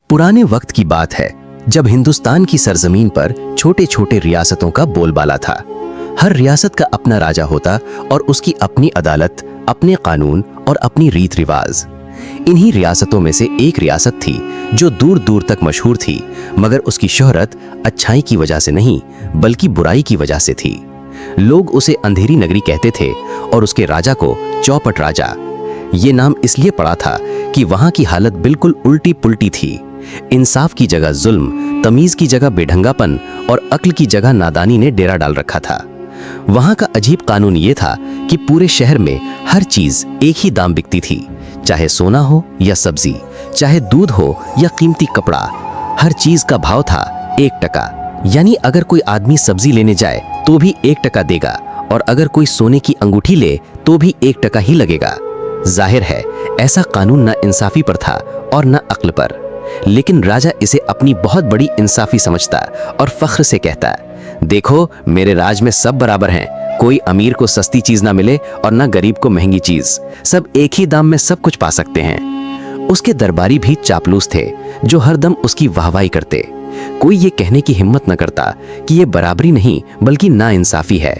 पुराने वक्त की बात है जब हिंदुस्तान की सरजमीन पर छोटे छोटे रियासतों का बोलबाला था। हर रियासत का अपना राजा होता और उसकी अपनी अदालत, अपने कानून और अपनी रीत रिवाज। इन्हीं रियासतों में से एक रियासत थी जो दूर दूर तक मशहूर थी, मगर उसकी शोहरत अच्छाई की वजह से नहीं बल्कि बुराई की वजह से थी। लोग उसे अंधेरी नगरी कहते थे और उसके राजा को चौपट राजा। ये नाम इसलिए पड़ा था कि वहां की हालत बिल्कुल उल्टी पुल्टी थी। इंसाफ की जगह जुल्म, तमीज की जगह बेढंगापन और अक्ल की जगह नादानी ने डेरा डाल रखा था। वहां का अजीब कानून ये था कि पूरे शहर में हर चीज एक ही दाम बिकती थी, चाहे सोना हो या सब्जी, चाहे दूध हो या कीमती कपड़ा। हर चीज का भाव था 1 टका। यानी अगर कोई आदमी सब्जी लेने जाए तो भी 1 टका देगा और अगर कोई सोने की अंगूठी ले तो भी 1 टका ही लगेगा। जाहिर है ऐसा कानून न इंसाफी पर था और न अक्ल पर, लेकिन राजा इसे अपनी बहुत बड़ी इंसाफी समझता और फख्र से कहता, देखो मेरे राज में सब बराबर हैं, कोई अमीर को सस्ती चीज ना मिले और ना गरीब को महंगी चीज, सब एक ही दाम में सब कुछ पा सकते हैं। उसके दरबारी भी चापलूस थे जो हरदम उसकी वाहवाही करते। कोई ये कहने की हिम्मत न करता कि ये बराबरी नहीं बल्कि नाइंसाफी है।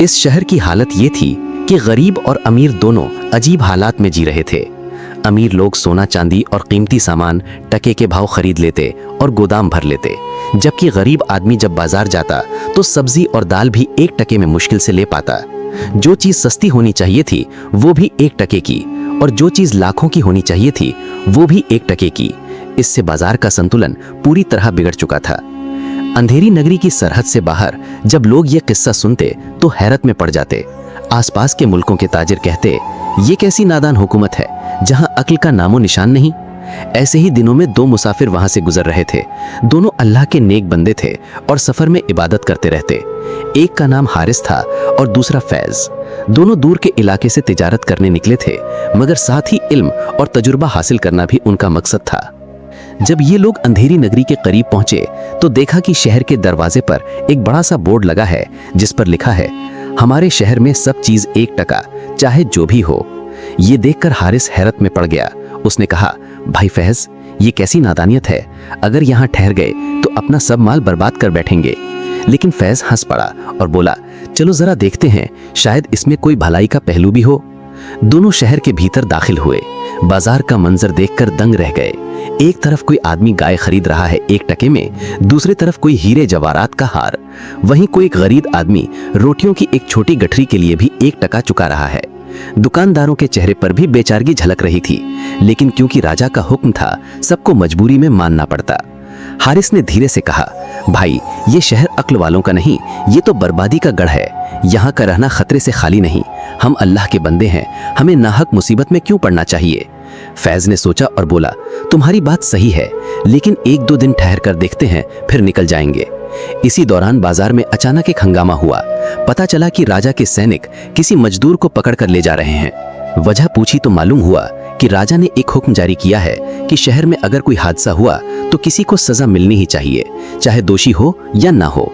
इस शहर की हालत ये थी कि गरीब और अमीर दोनों अजीब हालात में जी रहे थे। अमीर लोग सोना चांदी और कीमती सामान टके के भाव खरीद लेते और गोदाम भर लेते, जबकि गरीब आदमी जब बाजार जाता तो सब्जी और दाल भी 1 टके में मुश्किल से ले पाता। जो चीज सस्ती होनी चाहिए थी वो भी 1 टके की और जो चीज लाखों की होनी चाहिए थी वो भी 1 टके की। इससे बाजार का संतुलन पूरी तरह बिगड़ चुका था। अंधेरी नगरी की सरहद से बाहर जब लोग ये किस्सा सुनते तो हैरत में पड़ जाते। आसपास के मुल्कों के ताजिर कहते, ये कैसी नादान हुकूमत है जहां अक्ल का नामो निशान नहीं। ऐसे ही दिनों में 2 मुसाफिर वहां से गुजर रहे थे। दोनों अल्लाह के नेक बंदे थे और सफर में इबादत करते रहते। एक का नाम हारिस था और दूसरा फैज। दोनों दूर के इलाके से तिजारत करने निकले थे, मगर साथ ही इल्म और तजुर्बा हासिल करना भी उनका मकसद था। जब ये लोग अंधेरी नगरी के करीब पहुंचे तो देखा कि शहर के दरवाजे पर एक बड़ा सा बोर्ड लगा है जिस पर लिखा है, हमारे शहर में सब चीज 1 टका, चाहे जो भी हो। ये देखकर हारिस हैरत में पड़ गया। उसने कहा, भाई फैज, ये कैसी नादानियत है, अगर यहाँ ठहर गए तो अपना सब माल बर्बाद कर बैठेंगे। लेकिन फैज हंस पड़ा और बोला, चलो जरा देखते हैं, शायद इसमें कोई भलाई का पहलू भी हो। दोनों शहर के भीतर दाखिल हुए। बाजार का मंजर देखकर दंग रह गए। एक तरफ कोई आदमी गाय खरीद रहा है 1 टके में, दूसरी तरफ कोई हीरे जवाहरात का हार। वहीं कोई एक गरीब आदमी रोटियों की एक छोटी गठरी के लिए भी 1 टका चुका रहा है। दुकानदारों के चेहरे पर भी बेचारगी झलक रही थी, लेकिन क्योंकि राजा का हुक्म था सबको मजबूरी में मानना पड़ता। हारिस ने धीरे से कहा, भाई ये शहर अक्ल वालों का नहीं, ये तो बर्बादी का गढ़ है। यहाँ का रहना खतरे से खाली नहीं। हम अल्लाह के बंदे हैं, हमें नाहक मुसीबत में क्यों पड़ना चाहिए। फैज ने सोचा और बोला, तुम्हारी बात सही है, लेकिन 1-2 दिन ठहर कर देखते हैं, फिर निकल जाएंगे। इसी दौरान बाजार में अचानक एक हंगामा हुआ। पता चला कि राजा के सैनिक किसी मजदूर को पकड़ कर ले जा रहे हैं। वजह पूछी तो मालूम हुआ कि राजा ने एक हुक्म जारी किया है कि शहर में अगर कोई हादसा हुआ तो किसी को सजा मिलनी ही चाहिए, चाहे दोषी हो या ना हो।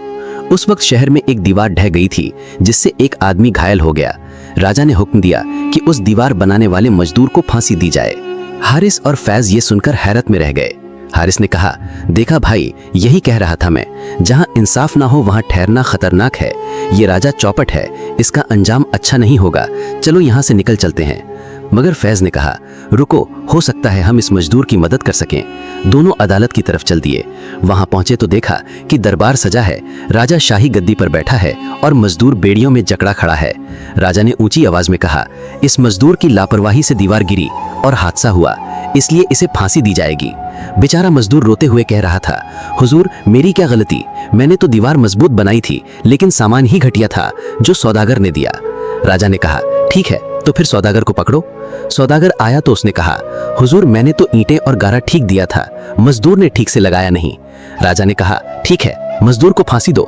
उस वक्त शहर में एक दीवार ढह गई थी जिससे एक आदमी घायल हो गया। राजा ने हुक्म दिया कि उस दीवार बनाने वाले मजदूर को फांसी दी जाए। हारिस और फैज ये सुनकर हैरत में रह गए। हारिस ने कहा, देखा भाई, यही कह रहा था मैं, जहां इंसाफ ना हो वहां ठहरना खतरनाक है। ये राजा चौपट है, इसका अंजाम अच्छा नहीं होगा, चलो यहाँ से निकल चलते हैं। मगर फैज ने कहा, रुको, हो सकता है हम इस मजदूर की मदद कर सकें। दोनों अदालत की तरफ चल दिए। वहां पहुंचे तो देखा कि दरबार सजा है, राजा शाही गद्दी पर बैठा है और मजदूर बेड़ियों में जकड़ा खड़ा है। राजा ने ऊंची आवाज में कहा, इस मजदूर की लापरवाही से दीवार गिरी और हादसा हुआ, इसलिए इसे फांसी दी जाएगी। बेचारा मजदूर रोते हुए कह रहा था, हुजूर मेरी क्या गलती, मैंने तो दीवार मजबूत बनाई थी, लेकिन सामान ही घटिया था जो सौदागर ने दिया। राजा ने कहा, ठीक है, तो फिर सौदागर को पकड़ो। सौदागर आया तो उसने कहा, हुजूर मैंने तो ईंटें और गारा ठीक दिया था, मजदूर ने ठीक से लगाया नहीं। राजा ने कहा, ठीक है, मजदूर को फांसी दो।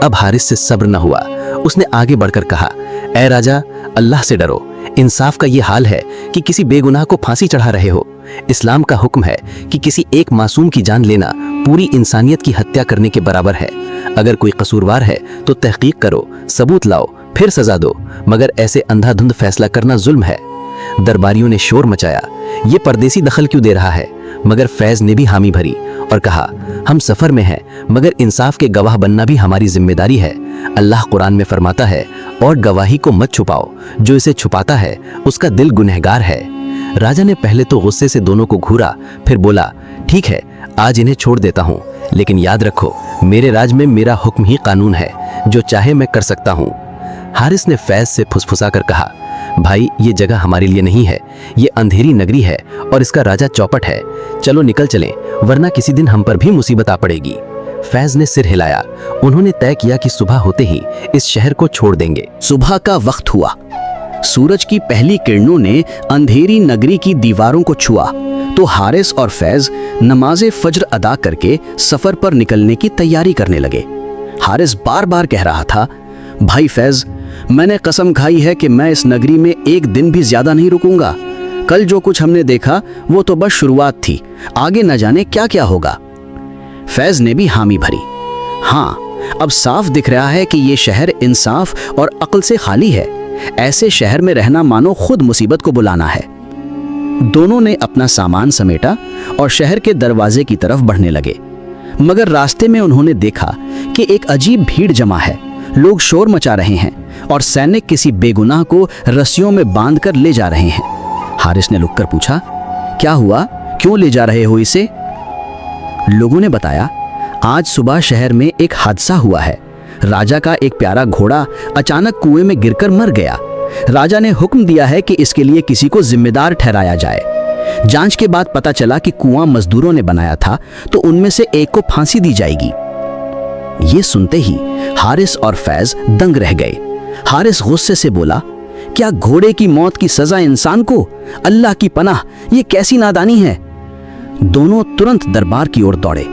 अब हारिस से सब्र न हुआ। उसने आगे बढ़कर कहा, ऐ राजा, अल्लाह से डरो। इंसाफ का ये हाल है कि किसी बेगुनाह को फांसी चढ़ा रहे हो। इस्लाम का हुक्म है कि किसी एक मासूम की जान लेना पूरी इंसानियत की हत्या करने के बराबर है। अगर कोई कसूरवार है तो तहकीक करो, सबूत लाओ, फिर सजा दो, मगर ऐसे अंधाधुंध फैसला करना जुल्म है। दरबारियों ने शोर मचाया। ये परदेसी दखल क्यों दे रहा है? मगर फैज ने भी हामी भरी और कहा, हम सफर में हैं, मगर इंसाफ के गवाह बनना भी हमारी जिम्मेदारी है। अल्लाह कुरान में फरमाता है, और गवाही को मत छुपाओ, जो इसे छुपाता है उसका दिल गुनहगार है। राजा ने पहले तो गुस्से से दोनों को घूरा, फिर बोला, ठीक है, आज इन्हें छोड़ देता हूँ, लेकिन याद रखो, मेरे राज में मेरा हुक्म ही कानून है, जो चाहे मैं कर सकता हूँ। हारिस ने फैज से फुसफुसा कर कहा, भाई ये जगह हमारे लिए नहीं है, ये अंधेरी नगरी है और इसका राजा चौपट है। चलो निकल चलें, वरना किसी दिन हम पर भी मुसीबत आ पड़ेगी। फैज ने सिर हिलाया। उन्होंने तय किया कि सुबह होते ही इस शहर को छोड़ देंगे। सुबह का वक्त हुआ। सूरज की पहली किरणों ने अंधेरी नगरी की दीवारों को छुआ तो हारिस और फैज नमाज़े फज्र अदा करके सफर पर निकलने की तैयारी करने लगे। हारिस बार बार कह रहा था, भाई फैज, मैंने कसम खाई है कि मैं इस नगरी में एक दिन भी ज्यादा नहीं रुकूंगा। कल जो कुछ हमने देखा वो तो बस शुरुआत थी, आगे न जाने क्या क्या होगा। फैज ने भी हामी भरी। हाँ, अब साफ दिख रहा है कि ये शहर इंसाफ और अक्ल से खाली है। ऐसे शहर में रहना मानो खुद मुसीबत को बुलाना है। दोनों ने अपना सामान समेटा और शहर के दरवाजे की तरफ बढ़ने लगे, मगर रास्ते में उन्होंने देखा कि एक अजीब भीड़ जमा है। लोग शोर मचा रहे हैं और सैनिक किसी बेगुनाह को रस्सियों में बांधकर ले जा रहे हैं। हारिस ने रुककर पूछा, क्या हुआ, क्यों ले जा रहे हो इसे? लोगों ने बताया, आज सुबह शहर में एक हादसा हुआ है। राजा का एक प्यारा घोड़ा अचानक कुएं में गिरकर मर गया। राजा ने हुक्म दिया है कि इसके लिए किसी को जिम्मेदार ठहराया जाए। जांच के बाद पता चला कि कुआं मजदूरों ने बनाया था, तो उनमें से एक को फांसी दी जाएगी। ये सुनते ही हारिस और फैज दंग रह गए। हारिस गुस्से से बोला, क्या घोड़े की मौत की सजा इंसान को? अल्लाह की पनाह, ये कैसी नादानी है। दोनों तुरंत दरबार की ओर दौड़े।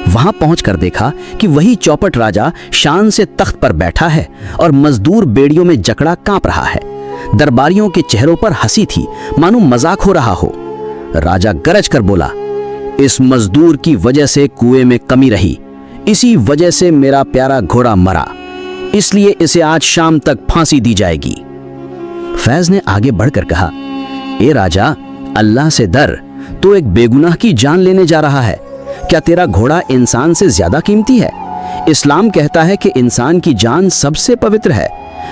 वहां पहुंचकर देखा कि वही चौपट राजा शान से तख्त पर बैठा है और मजदूर बेड़ियों में जकड़ा कांप रहा है। दरबारियों के चेहरों पर हंसी थी, मानो मजाक हो रहा हो। राजा गरज कर बोला, इस मजदूर की वजह से कुएं में कमी रही, इसी वजह से मेरा प्यारा घोड़ा मरा, इसलिए इसे आज शाम तक फांसी दी जाएगी। फैज ने आगे बढ़कर कहा, ए राजा, अल्लाह से डर, तो एक बेगुनाह की जान लेने जा रहा है। क्या तेरा घोड़ा इंसान से ज्यादा कीमती है? इस्लाम कहता है कि इंसान की जान सबसे पवित्र है।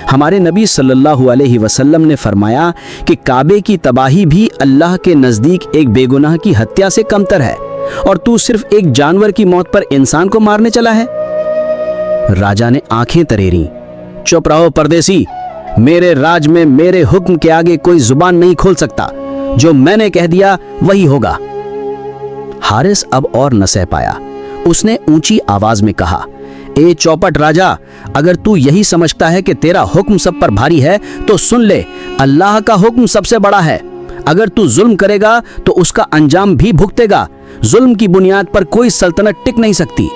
हमारे नबी सल्लल्लाहु अलैहि वसल्लम ने फरमाया कि काबे की तबाही भी अल्लाह के नजदीक एक बेगुनाह की हत्या से कमतर है, और तू सिर्फ एक जानवर की मौत पर इंसान को मारने चला है। राजा ने आंखें तरेरी। चुप रहो परदेसी, मेरे राज में मेरे हुक्म के आगे कोई जुबान नहीं खोल सकता। जो मैंने कह दिया वही होगा। हारिस अब और न सह पाया। उसने ऊंची आवाज में कहा, ए चौपट राजा, अगर तू यही समझता है कि तेरा हुक्म सब पर भारी है तो सुन ले, अल्लाह का हुक्म सबसे बड़ा है। अगर तू जुल्म करेगा तो उसका अंजाम भी भुगतेगा। जुल्म की बुनियाद पर कोई सल्तनत टिक नहीं सकती।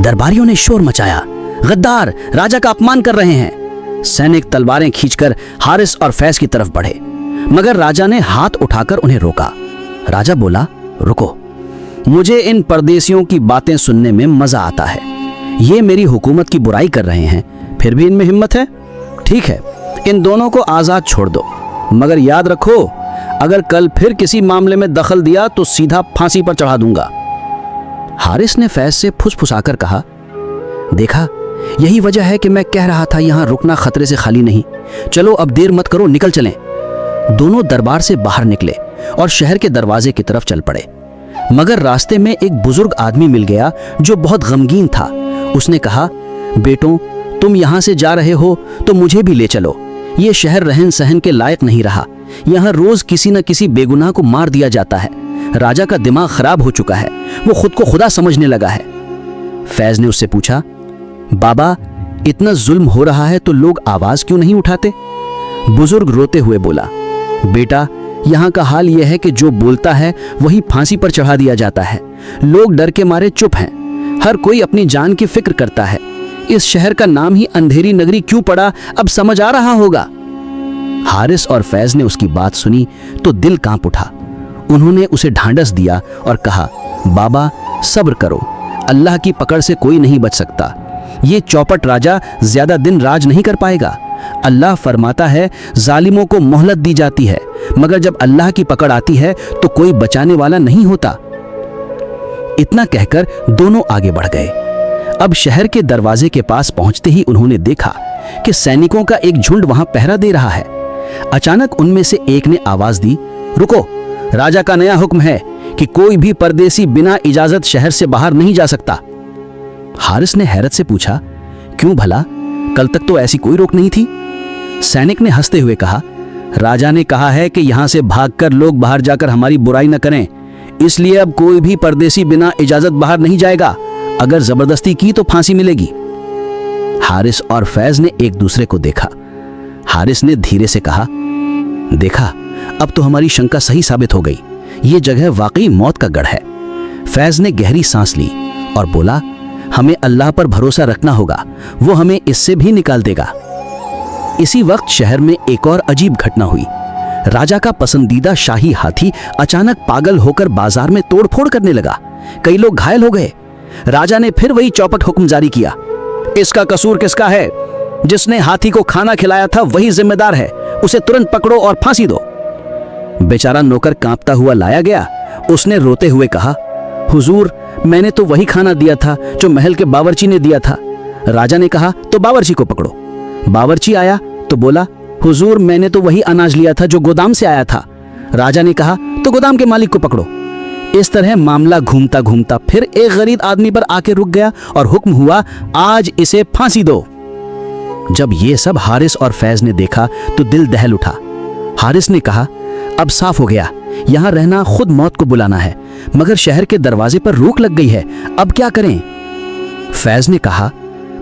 दरबारियों ने शोर मचाया, गद्दार, राजा का अपमान कर रहे हैं। सैनिक तलवारें खींचकर हारिस और फैज की तरफ बढ़े, मगर राजा ने हाथ उठाकर उन्हें रोका। राजा बोला, रुको, मुझे इन परदेसियों की बातें सुनने में मजा आता है। ये मेरी हुकूमत की बुराई कर रहे हैं, फिर भी इनमें हिम्मत है। ठीक है, इन दोनों को आजाद छोड़ दो, मगर याद रखो, अगर कल फिर किसी मामले में दखल दिया तो सीधा फांसी पर चढ़ा दूंगा। हारिस ने फैज से फुसफुसाकर कहा, देखा, यही वजह है कि मैं कह रहा था यहां रुकना खतरे से खाली नहीं। चलो अब देर मत करो, निकल चलें। दोनों दरबार से बाहर निकले और शहर के दरवाजे की तरफ चल पड़े, मगर रास्ते में एक बुजुर्ग आदमी मिल गया जो बहुत गमगीन था। उसने कहा, बेटों, तुम यहां से जा रहे हो तो मुझे भी ले चलो। ये शहर रहन सहन के लायक नहीं रहा। यहाँ रोज किसी न किसी बेगुनाह को मार दिया जाता है। राजा का दिमाग खराब हो चुका है, वो खुद को खुदा समझने लगा है। फैज ने उससे पूछा, बाबा, इतना जुल्म हो रहा है तो लोग आवाज क्यों नहीं उठाते? बुजुर्ग रोते हुए बोला, बेटा, यहाँ का हाल यह है कि जो बोलता है वही फांसी पर चढ़ा दिया जाता है। लोग डर के मारे चुप हैं। हर कोई अपनी जान की फिक्र करता है। इस शहर का नाम ही अंधेरी नगरी क्यों पड़ा, अब समझ आ रहा होगा। हारिस और फैज ने उसकी बात सुनी तो दिल कांप उठा। उन्होंने उसे ढांढस दिया और कहा, बाबा, सब्र करो, अल्लाह की पकड़ से कोई नहीं बच सकता। ये चौपट राजा ज्यादा दिन राज नहीं कर पाएगा। अल्लाह फरमाता है जालिमों को मोहलत दी जाती है, मगर जब अल्लाह की पकड़ आती है तो कोई बचाने वाला नहीं होता। इतना कहकर दोनों आगे बढ़ गए। अब शहर के दरवाजे के पास पहुंचते ही उन्होंने देखा कि सैनिकों का एक झुंड वहां पहरा दे रहा है। अचानक उनमें से एक ने आवाज दी, रुको, राजा का नया हुक्म है कि कोई भी परदेसी बिना इजाजत शहर से बाहर नहीं जा सकता। हारिस ने हैरत से पूछा, क्यों भला? कल तक तो ऐसी कोई रोक नहीं थी। सैनिक ने हंसते हुए कहा, राजा ने कहा है कि यहां से भागकर लोग बाहर जाकर हमारी बुराई न करें, इसलिए अब कोई भी परदेसी बिना इजाजत बाहर नहीं जाएगा। अगर जबरदस्ती की तो फांसी मिलेगी। हारिस और फैज ने एक दूसरे को देखा। हारिस ने धीरे से कहा, देखा, अब तो हमारी शंका सही साबित हो गई। ये जगह वाकई मौत का गढ़ है। फैज ने गहरी सांस ली और बोला, हमें अल्लाह पर भरोसा रखना होगा, वो हमें इससे भी निकाल देगा। इसी वक्त शहर में एक और अजीब घटना हुई। राजा का पसंदीदा शाही हाथी अचानक पागल होकर बाजार में तोड़फोड़ करने लगा। कई लोग घायल हो गए। राजा ने फिर वही चौपट हुक्म जारी किया, इसका कसूर किसका है? जिसने हाथी को खाना खिलाया था वही जिम्मेदार है, उसे तुरंत पकड़ो और फांसी दो। बेचारा नौकर कांपता हुआ लाया गया। उसने रोते हुए कहा, हुजूर, मैंने तो वही खाना दिया था जो महल के बावर्ची ने दिया था। राजा ने कहा, तो बावर्ची को पकड़ो। बावर्ची आया तो बोला, हुजूर, मैंने तो वही अनाज लिया था जो गोदाम से आया था। राजा ने कहा, तो गोदाम के मालिक को पकड़ो। इस तरह मामला घूमता घूमता फिर एक गरीब आदमी पर आके रुक गया और हुक्म हुआ, आज इसे फांसी दो। जब ये सब हारिस और फैज ने देखा तो दिल दहल उठा। हारिस ने कहा, अब साफ हो गया, यहां रहना खुद मौत को बुलाना है, मगर शहर के दरवाजे पर रोक लग गई है, अब क्या करें? फैज ने कहा,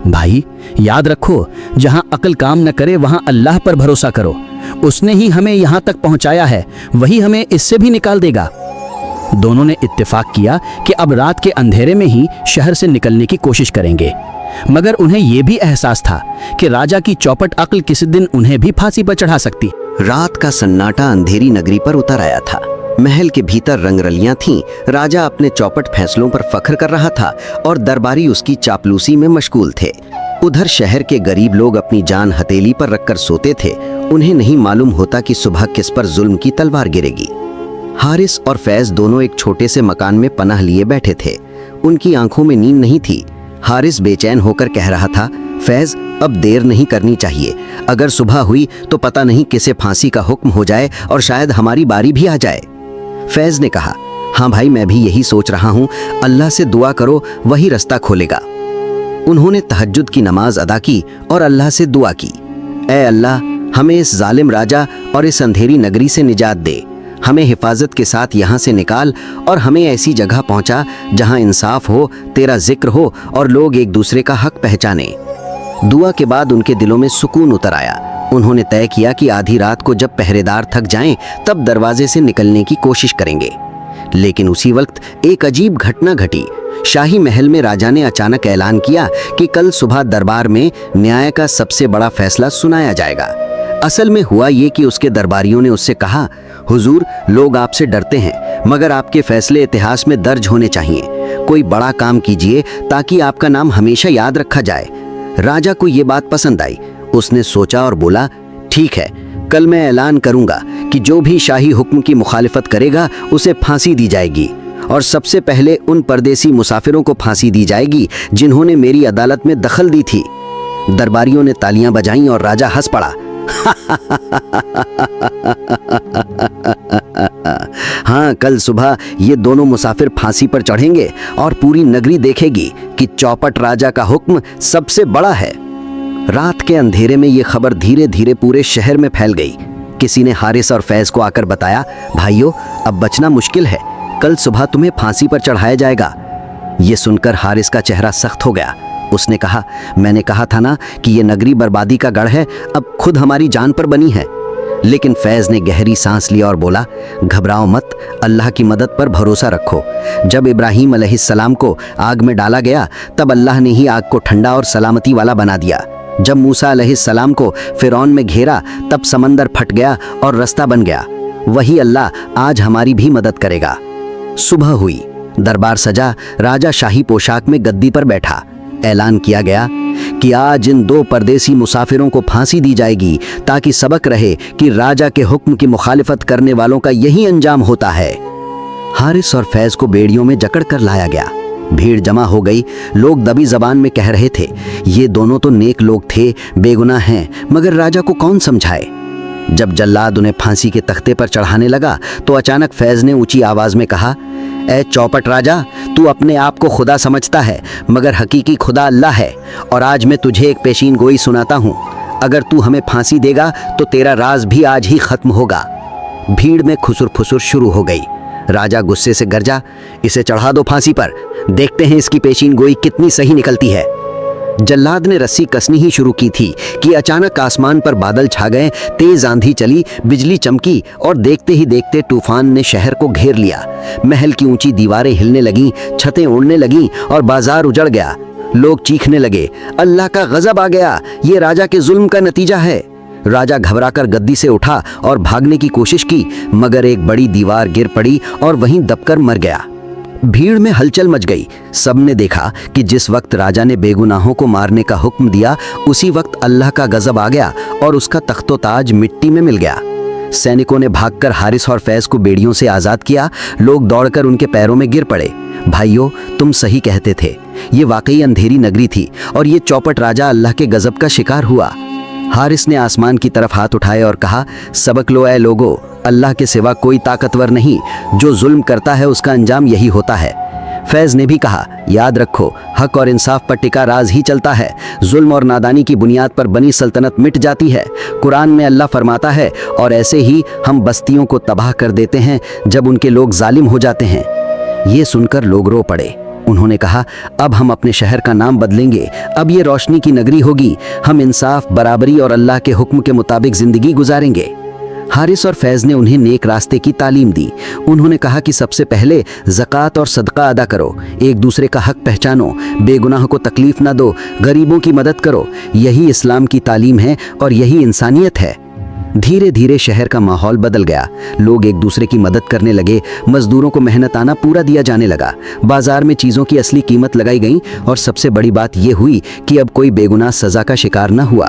भाई याद रखो, जहां अक्ल काम न करे वहां अल्लाह पर भरोसा करो। उसने ही हमें यहां तक पहुंचाया है, वही हमें इससे भी निकाल देगा। दोनों ने इत्तेफाक किया कि अब रात के अंधेरे में ही शहर से निकलने की कोशिश करेंगे, मगर उन्हें यह भी एहसास था कि राजा की चौपट अक्ल किसी दिन उन्हें भी फांसी पर चढ़ा सकती। रात का सन्नाटा अंधेरी नगरी पर उतर आया था। महल के भीतर रंगरलियां थीं। राजा अपने चौपट फैसलों पर फख्र कर रहा था और दरबारी उसकी चापलूसी में मशगूल थे। उधर शहर के गरीब लोग अपनी जान हथेली पर रखकर सोते थे। उन्हें नहीं मालूम होता कि सुबह किस पर जुल्म की तलवार गिरेगी। हारिस और फैज दोनों एक छोटे से मकान में पनाह लिए बैठे थे। उनकी आंखों में नींद नहीं थी। हारिस बेचैन होकर कह रहा था, फैज, अब देर नहीं करनी चाहिए। अगर सुबह हुई तो पता नहीं किसे फांसी का हुक्म हो जाए और शायद हमारी बारी भी आ जाए। फैज ने कहा, हाँ भाई, मैं भी यही सोच रहा हूँ। अल्लाह से दुआ करो, वही रास्ता खोलेगा। उन्होंने तहज्जुद की नमाज अदा की और अल्लाह से दुआ की, ऐ अल्लाह, हमें इस जालिम राजा और इस अंधेरी नगरी से निजात दे। हमें हिफाजत के साथ यहाँ से निकाल और हमें ऐसी जगह पहुँचा जहाँ इंसाफ हो, तेरा जिक्र हो और लोग एक दूसरे का हक पहचाने। दुआ के बाद उनके दिलों में सुकून उतर आया। उन्होंने तय किया कि आधी रात को जब पहरेदार थक जाएं, तब दरवाजे से निकलने की कोशिश करेंगे। लेकिन उसी वक्त एक अजीब घटना घटी। शाही महल में राजा ने अचानक ऐलान किया कि कल सुबह दरबार में न्याय का सबसे बड़ा फैसला सुनाया जाएगा। असल में हुआ ये कि उसके दरबारियों ने उससे कहा, हुजूर, लोग आपसे डरते हैं, मगर आपके फैसले इतिहास में दर्ज होने चाहिए। कोई बड़ा काम कीजिए ताकि आपका नाम हमेशा याद रखा जाए। राजा को ये बात पसंद आई। उसने सोचा और बोला, ठीक है, कल मैं ऐलान करूंगा कि जो भी शाही हुक्म की मुखालिफत करेगा उसे फांसी दी जाएगी, और सबसे पहले उन परदेसी मुसाफिरों को फांसी दी जाएगी जिन्होंने मेरी अदालत में दखल दी थी। दरबारियों ने तालियां बजाईं और राजा हंस पड़ा। हाँ, कल सुबह ये दोनों मुसाफिर फांसी पर चढ़ेंगे और पूरी नगरी देखेगी कि चौपट राजा का हुक्म सबसे बड़ा है। रात के अंधेरे में ये खबर धीरे धीरे पूरे शहर में फैल गई। किसी ने हारिस और फैज को आकर बताया, भाइयों, अब बचना मुश्किल है, कल सुबह तुम्हें फांसी पर चढ़ाया जाएगा। ये सुनकर हारिस का चेहरा सख्त हो गया। उसने कहा, मैंने कहा था ना कि ये नगरी बर्बादी का गढ़ है, अब खुद हमारी जान पर बनी है। लेकिन फैज ने गहरी सांस लिया और बोला, घबराओ मत, अल्लाह की मदद पर भरोसा रखो। जब इब्राहीम अलैहिस्सलाम को आग में डाला गया तब अल्लाह ने ही आग को ठंडा और सलामती वाला बना दिया। जब मूसा अलैहिस्सलाम को फिरौन में घेरा तब समंदर फट गया और रास्ता बन गया। वही अल्लाह आज हमारी भी मदद करेगा। सुबह हुई, दरबार सजा, राजा शाही पोशाक में गद्दी पर बैठा। ऐलान किया गया कि कि आज इन 2 परदेसी मुसाफिरों को फांसी दी जाएगी ताकि सबक रहे कि राजा के हुक्म की मुखालिफत करने वालों का यही अंजाम होता है। हारिस और फैज को बेड़ियों में जकड़ कर लाया गया। भीड़ जमा हो गई। लोग दबी जबान में कह रहे थे, ये दोनों तो नेक लोग थे, बेगुनाह हैं, मगर राजा को कौन समझाए। जब जल्लाद उन्हें फांसी के तख्ते पर चढ़ाने लगा तो अचानक फैज ने ऊंची आवाज में कहा, ए चौपट राजा, तू अपने आप को खुदा समझता है, मगर हकीकी खुदा अल्लाह है। और आज मैं तुझे एक पेशीन गोई सुनाता हूँ। अगर तू हमें फांसी देगा तो तेरा राज भी आज ही खत्म होगा। भीड़ में खुसुर फुसुर शुरू हो गई। राजा गुस्से से गरजा, इसे चढ़ा दो फांसी पर, देखते हैं इसकी पेशीन गोई कितनी सही निकलती है। जल्लाद ने रस्सी कसनी ही शुरू की थी कि अचानक आसमान पर बादल छा गए, तेज आंधी चली, बिजली चमकी और देखते ही देखते तूफान ने शहर को घेर लिया। महल की ऊंची दीवारें हिलने लगीं, छतें उड़ने लगीं और बाजार उजड़ गया। लोग चीखने लगे, अल्लाह का गजब आ गया, ये राजा के जुल्म का नतीजा है। राजा घबराकर गद्दी से उठा और भागने की कोशिश की, मगर एक बड़ी दीवार गिर पड़ी और वहीं दबकर मर गया। भीड़ में हलचल मच गई। सबने देखा कि जिस वक्त राजा ने बेगुनाहों को मारने का हुक्म दिया, उसी वक्त अल्लाह का गजब आ गया और उसका तख्तो ताज मिट्टी में मिल गया। सैनिकों ने भागकर हारिस और फैज को बेड़ियों से आजाद किया। लोग दौड़कर उनके पैरों में गिर पड़े। भाइयों, तुम सही कहते थे, ये वाकई अंधेरी नगरी थी और ये चौपट राजा अल्लाह के गजब का शिकार हुआ। हारिस ने आसमान की तरफ हाथ उठाए और कहा, सबक लो ऐ लोगो, अल्लाह के सिवा कोई ताकतवर नहीं, जो जुल्म करता है उसका अंजाम यही होता है। फैज ने भी कहा, याद रखो, हक और इंसाफ पर टिका राज ही चलता है। जुल्म और नादानी की बुनियाद पर बनी सल्तनत मिट जाती है। कुरान में अल्लाह फरमाता है, और ऐसे ही हम बस्तियों को तबाह कर देते हैं जब उनके लोग जालिम हो जाते हैं। ये सुनकर लोग रो पड़े। उन्होंने कहा, अब हम अपने शहर का नाम बदलेंगे, अब ये रोशनी की नगरी होगी। हम इंसाफ, बराबरी और अल्लाह के हुक्म के मुताबिक जिंदगी गुजारेंगे। हारिस और फैज ने उन्हें नेक रास्ते की तालीम दी। उन्होंने कहा कि सबसे पहले ज़कात और सदका अदा करो, एक दूसरे का हक पहचानो, बेगुनाह को तकलीफ ना दो, गरीबों की मदद करो। यही इस्लाम की तालीम है और यही इंसानियत है। धीरे धीरे शहर का माहौल बदल गया। लोग एक दूसरे की मदद करने लगे। मजदूरों को मेहनताना पूरा दिया जाने लगा। बाजार में चीज़ों की असली कीमत लगाई गई और सबसे बड़ी बात यह हुई कि अब कोई बेगुनाह सज़ा का शिकार न हुआ।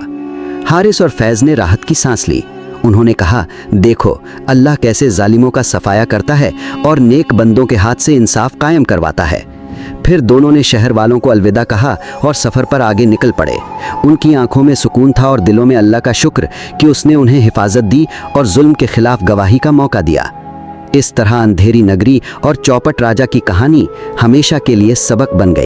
हारिस और फैज ने राहत की सांस ली। उन्होंने कहा, देखो अल्लाह कैसे जालिमों का सफाया करता है और नेक बंदों के हाथ से इंसाफ कायम करवाता है। फिर दोनों ने शहर वालों को अलविदा कहा और सफ़र पर आगे निकल पड़े। उनकी आंखों में सुकून था और दिलों में अल्लाह का शुक्र कि उसने उन्हें हिफाजत दी और जुल्म के खिलाफ गवाही का मौका दिया। इस तरह अंधेरी नगरी और चौपट राजा की कहानी हमेशा के लिए सबक बन गई।